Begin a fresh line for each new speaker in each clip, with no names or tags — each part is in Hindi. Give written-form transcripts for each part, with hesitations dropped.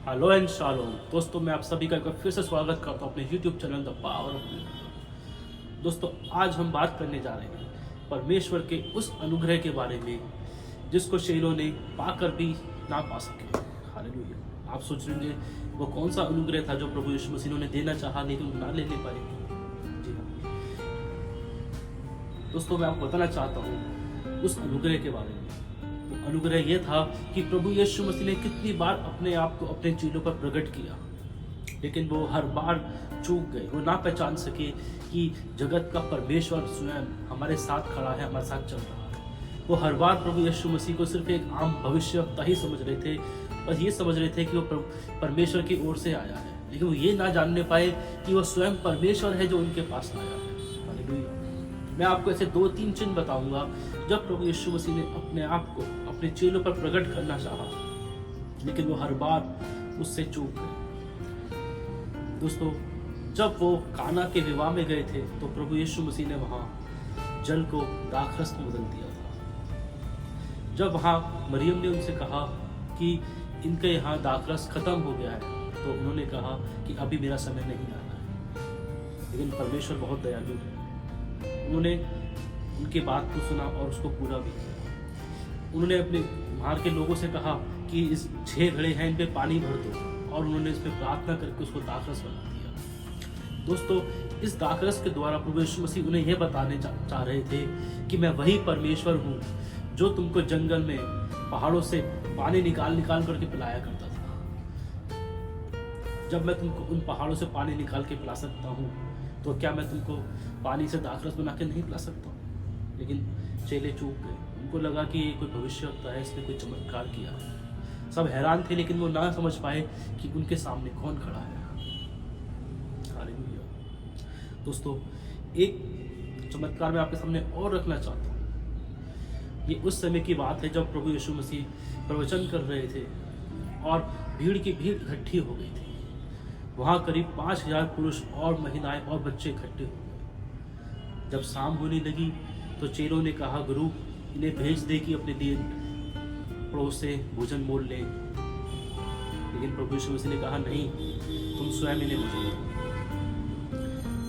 हेलो एंड शालोम दोस्तों, मैं आप सभी का एक बार फिर से स्वागत करता हूँ अपने YouTube channel the power of. दोस्तों, आज हम बात करने जा रहे हैं परमेश्वर के उस अनुग्रह के बारे में जिसको चेलों ने पाकर भी ना पा सके। हालेलुया। आप सोच रहे होंगे वो कौन सा अनुग्रह था जो प्रभु यीशु मसीह ने देना चाहा लेकिन ना लेने पाए। जी हाँ दोस्तों, मैं आपको बताना चाहता हूँ उस अनुग्रह के बारे में। अनुग्रह यह था कि प्रभु यीशु मसीह ने कितनी बार अपने आप को अपने चेलों पर प्रकट किया, लेकिन वो हर बार चूक गए। वो ना पहचान सके कि जगत का परमेश्वर स्वयं हमारे साथ खड़ा है, हमारे साथ चल रहा है। वो हर बार प्रभु यीशु मसीह को सिर्फ एक आम भविष्यवक्ता ही समझ रहे थे, बस ये समझ रहे थे कि वो परमेश्वर की ओर से आया है, लेकिन वो ये ना जानने पाए कि वो स्वयं परमेश्वर है जो उनके पास आया है। हालेलुया। मैं आपको ऐसे 2-3 चिन्ह बताऊंगा जब प्रभु यीशु मसीह ने अपने आप को अपने चेलों पर प्रकट करना चाहा, लेकिन वो हर बार उससे चूक गए। दोस्तों, जब वो काना के विवाह में गए थे तो प्रभु यीशु मसीह ने वहां जल को दाखरस में बदल दिया था। जब वहां मरियम ने उनसे कहा कि इनके यहाँ दाखरस खत्म हो गया है, तो उन्होंने कहा कि अभी मेरा समय नहीं आना है। लेकिन परमेश्वर बहुत दयालु है, उन्होंने उनकी बात को सुना और उसको पूरा भी किया। उन्होंने अपने वहाँ के लोगों से कहा कि इस 6 घड़े हैं, इन पे पानी भर दो, और उन्होंने इस पे प्रार्थना करके उसको दाखरस बना दिया। दोस्तों, इस दाखरस के द्वारा प्रभु यीशु मसीह उन्हें यह बताने चाह रहे थे कि मैं वही परमेश्वर हूँ जो तुमको जंगल में पहाड़ों से पानी निकाल करके पिलाया करता था। जब मैं तुमको उन पहाड़ों से पानी निकाल के पिला सकता हूँ, तो क्या मैं तुमको पानी से दाखरस बना के नहीं पिला सकता हूँ? लेकिन चेले चूक गए। उनको लगा कि ये कोई भविष्यवक्ता है, इसने कोई चमत्कार किया। सब हैरान थे, लेकिन वो ना समझ पाए कि उनके सामने कौन खड़ा है। हालेलुया। दोस्तों, एक चमत्कार मैं आपके सामने और रखना चाहता हूँ। ये उस समय की बात है जब प्रभु यीशु मसीह प्रवचन कर रहे थे और भीड़ की भीड़ इकट्ठी हो गई थी। वहाँ करीब 5000 पुरुष और महिलाएं और बच्चे इकट्ठे हो गए। जब शाम होने लगी तो चेलों ने कहा, गुरु इन्हें भेज दे कि अपने लिए पड़ोस से भोजन मोल लें। लेकिन प्रभु यीशु मसीह ने कहा, नहीं, तुम स्वयं इन्हें भोजन दो।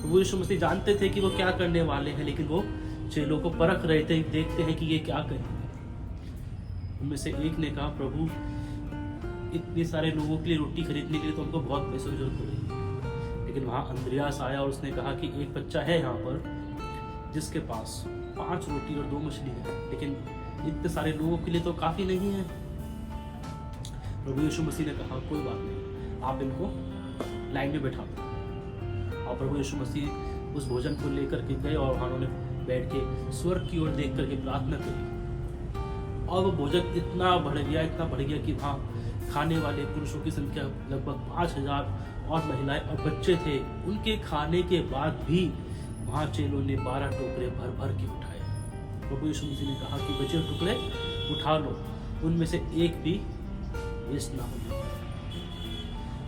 प्रभु यीशु मसीह जानते थे कि वो क्या करने वाले हैं, लेकिन वो चेलों को परख रहे थे, देखते हैं कि ये क्या करेंगे। उनमें से एक ने कहा, प्रभु इतने सारे लोगों के लिए रोटी खरीदने के लिए तो हमको बहुत पैसों की जरूरत पड़ेगी। लेकिन वहाँ अंद्रियास आया और उसने कहा कि एक बच्चा है यहाँ पर जिसके पास 5 रोटी और 2 मछली है, लेकिन इतने सारे लोगों के लिए तो काफी नहीं है। प्रभु यीशु मसीह ने कहा, कोई बात नहीं, आप इनको लाइन में बैठा दो। और प्रभु यीशु मसीह उस भोजन को लेकर के गए और वहां उन्होंने बैठ के स्वर्ग की ओर देख करके प्रार्थना करी। और वो भोजन इतना बढ़ गया कि वहाँ खाने वाले पुरुषों की संख्या लगभग 5000 और महिलाएं और बच्चे थे। उनके खाने के बाद भी वहाँ चेलों ने 12 टोकरे भर भर के उठाए। प्रभु यीशु मसीह ने कहा कि बचे टुकड़े उठा लो, उनमें से एक भी वेस्ट ना हो।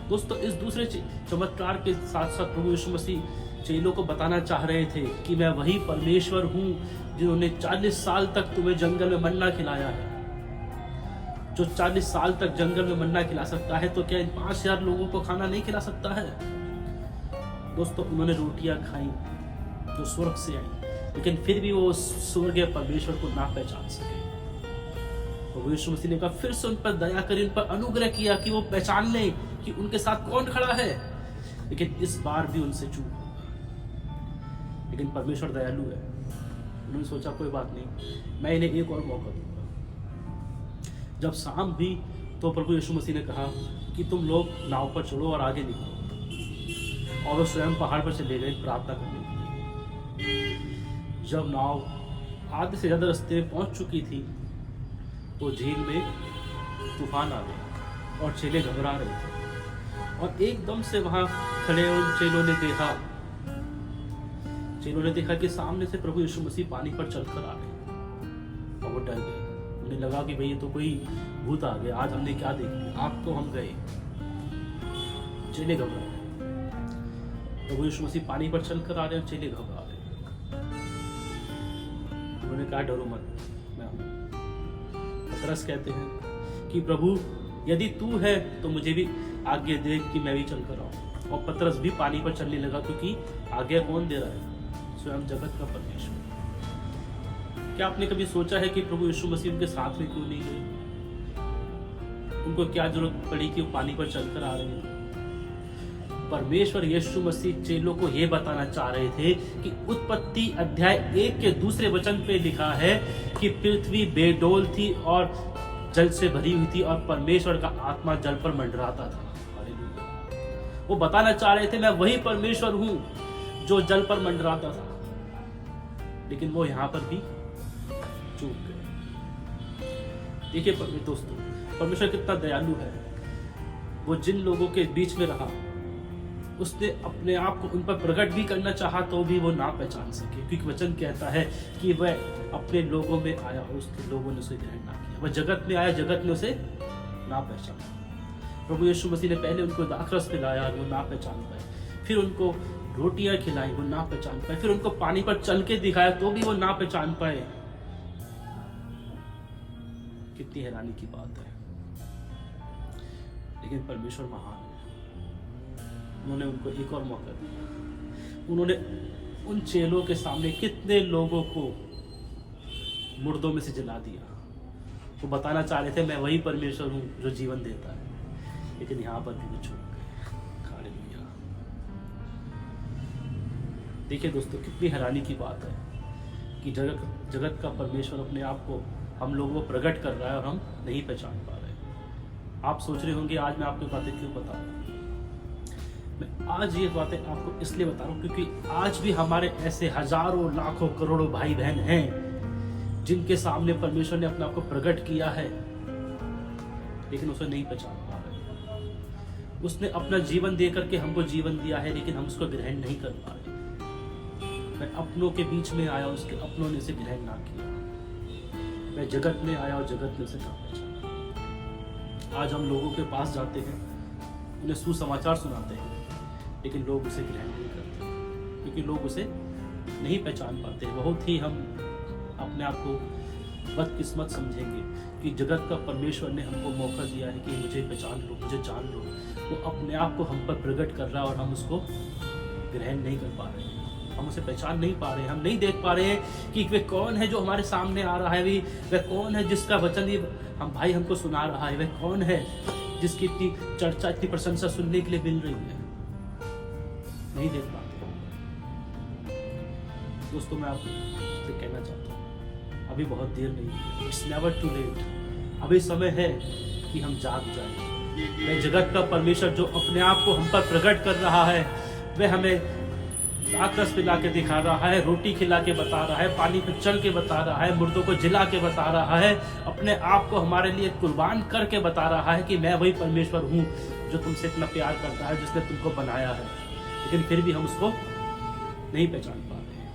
दोस्तों, इस दूसरे चमत्कार के साथ साथ प्रभु यीशु मसीह चेलों को बताना चाह रहे थे कि मैं वही परमेश्वर हूँ जिन्होंने 40 साल तक तुम्हें जंगल में मन्ना खिलाया है। जो 40 साल तक जंगल में मन्ना खिला सकता है, तो क्या इन 5000 लोगों को खाना नहीं खिला सकता है? दोस्तों, उन्होंने रोटियां खाई जो स्वर्ग से आई, लेकिन फिर भी वो स्वर्गीय परमेश्वर को ना पहचान सके। प्रभु यीशु मसीह ने कहा, फिर से उन पर दया कर, उन पर अनुग्रह किया कि वो पहचान लें कि उनके साथ कौन खड़ा है। लेकिन इस बार भी उनसे चूक हो गया। लेकिन परमेश्वर दयालु है। उन्होंने सोचा, कोई बात नहीं, मैं इन्हें एक और मौका दूंगा। जब शाम हुई तो प्रभु यीशु मसीह ने कहा कि तुम लोग नाव पर चढ़ो और आगे निकलो। और वो स्वयं पहाड़ पर चले गए प्रार्थना करने के लिए। जब नाव आधे से ज्यादा रास्ते में पहुंच चुकी थी तो झील में तूफान आ गया और चेले घबरा रहे थे। और एकदम से वहां खड़े उन चेलों ने देखा कि सामने से प्रभु यीशु मसीह पानी पर चलकर आ रहे। और वो डर गए। उन्हें लगा कि भाई ये तो कोई भूत आ गया, आज हमने क्या देख लिया, आप तो हम गए। चेले घबरा रहे। प्रभु यीशु मसीह पानी पर चलकर आ रहे हैं, चेले घबरा रहे। उन्होंने कहा, डरो मत, मैं हूं। पतरस कहते हैं कि प्रभु यदि तू है तो मुझे भी आगे दे कि मैं भी चल कर आऊँ। और पतरस भी पानी पर चलने लगा, क्योंकि आगे कौन दे रहा है? स्वयं जगत का परमेश्वर। क्या आपने कभी सोचा है कि प्रभु यीशु मसीह उनके साथ में क्यों नहीं गए? उनको क्या जरूरत पड़ी कि वो पानी पर चलकर आ रहे हैं? परमेश्वर यीशु मसीह चेलों को यह बताना चाह रहे थे कि उत्पत्ति अध्याय 1 के दूसरे वचन पे लिखा है कि पृथ्वी बेडौल थी और जल से भरी हुई थी और परमेश्वर का आत्मा जल पर मंडराता था। हालेलुया। वो बताना चाह रहे थे मैं वही परमेश्वर हूं जो जल पर मंडराता था, लेकिन वो यहां पर भी चूक गए। देखिए दोस्तों, परमेश्वर कितना दयालु है। वो जिन लोगों के बीच में रहा, उसने अपने आप को उन पर प्रकट भी करना चाहा तो भी वो ना पहचान सके, क्योंकि वचन कहता है कि वह अपने लोगों में आया और उसके लोगों ने उसे ग्रहण ना किया। वह जगत में आया, जगत ने उसे ना पहचाना। प्रभु यीशु मसीह ने पहले उनको दाखरस पिलाया, वो ना पहचान पाए। फिर उनको रोटियां खिलाई, वो ना पहचान पाए। फिर उनको पानी पर चल के दिखाया तो भी वो ना पहचान पाए। कितनी हैरानी की बात है। लेकिन परमेश्वर महान है। उन्होंने उनको एक और मौका दिया। उन्होंने उन चेलों के सामने कितने लोगों को मुर्दों में से जला दिया। वो बताना चाह रहे थे मैं वही परमेश्वर हूं जो जीवन देता है, लेकिन यहां पर भी वो चूक गए। हालेलुया। देखिए दोस्तों, कितनी हैरानी की बात है कि जगत का परमेश्वर अपने आप को हम लोगों को प्रकट कर रहा है और हम नहीं पहचान पा रहे। आप सोच रहे होंगे आज मैं आपको बातें क्यों बता रहा हूं। मैं आज ये बातें आपको इसलिए बता रहा हूँ क्योंकि आज भी हमारे ऐसे हजारों लाखों करोड़ों भाई बहन हैं जिनके सामने परमेश्वर ने अपने आप को प्रकट किया है, लेकिन उसे नहीं पहचान पा रहे। उसने अपना जीवन दे करके हमको जीवन दिया है, लेकिन हम उसको ग्रहण नहीं कर पा रहे। मैं अपनों के बीच में आया, उसके अपनों ने उसे ग्रहण ना किया। मैं जगत में आया और जगत ने उसे ना पहचाना। आज हम लोगों के पास जाते हैं, उन्हें सुसमाचार सुनाते हैं, लेकिन लोग उसे ग्रहण नहीं करते, क्योंकि लोग उसे नहीं पहचान पाते। बहुत ही हम अपने आप को बदकिस्मत समझेंगे कि जगत का परमेश्वर ने हमको मौका दिया है कि मुझे पहचान लो, मुझे जान लो। वो अपने आप को हम पर प्रकट कर रहा है और हम उसको ग्रहण नहीं कर पा रहे हैं। हम उसे पहचान नहीं पा रहे हैं। हम नहीं देख पा रहे हैं कि वे कौन है जो हमारे सामने आ रहा है। वह कौन है जिसका वचन हम भाई हमको सुना रहा है। वह कौन है जिसकी इतनी चर्चा, इतनी प्रशंसा सुनने के लिए मिल रही है। नहीं देख पाते। दोस्तों, मैं आपसे कहना चाहता हूँ अभी बहुत देर नहीं है। It's never too late. अभी समय है कि हम जाग जाएं। वह जगत का परमेश्वर जो अपने आप को हम पर प्रकट कर रहा है, वह हमें दाखरस पिला के दिखा रहा है, रोटी खिला के बता रहा है, पानी पे चल के बता रहा है, मुर्दों को जिला के बता रहा है, अपने आप को हमारे लिए कुर्बान करके बता रहा है कि मैं वही परमेश्वर हूँ जो तुमसे इतना प्यार करता है, जिसने तुमको बनाया है। लेकिन फिर भी हम उसको नहीं पहचान पा रहे हैं।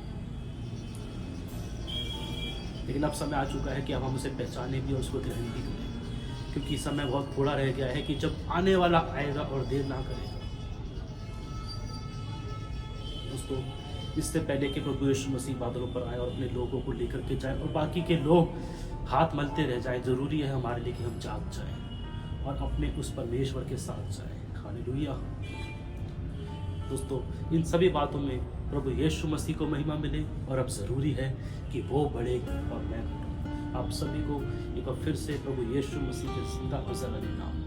लेकिन अब समय आ चुका है कि अब हम उसे पहचाने भी और उसको ग्रहण भी करें, क्योंकि समय बहुत थोड़ा रह गया है कि जब आने वाला आएगा और देर ना करेगा। दोस्तों, इससे पहले कि प्रभु यीशु मसीह बादलों पर आए और अपने लोगों को लेकर के जाए और बाकी के लोग हाथ मलते रह जाएं, जरूरी है हमारे लिए कि हम जाग जाएं और अपने उस परमेश्वर के साथ जाएं। हालेलुया। दोस्तों, इन सभी बातों में प्रभु यीशु मसीह को महिमा मिले और अब ज़रूरी है कि वो बढ़े और मैं घटूं। आप सभी को एक बार फिर से प्रभु यीशु मसीह के जिंदा और जलाली नाम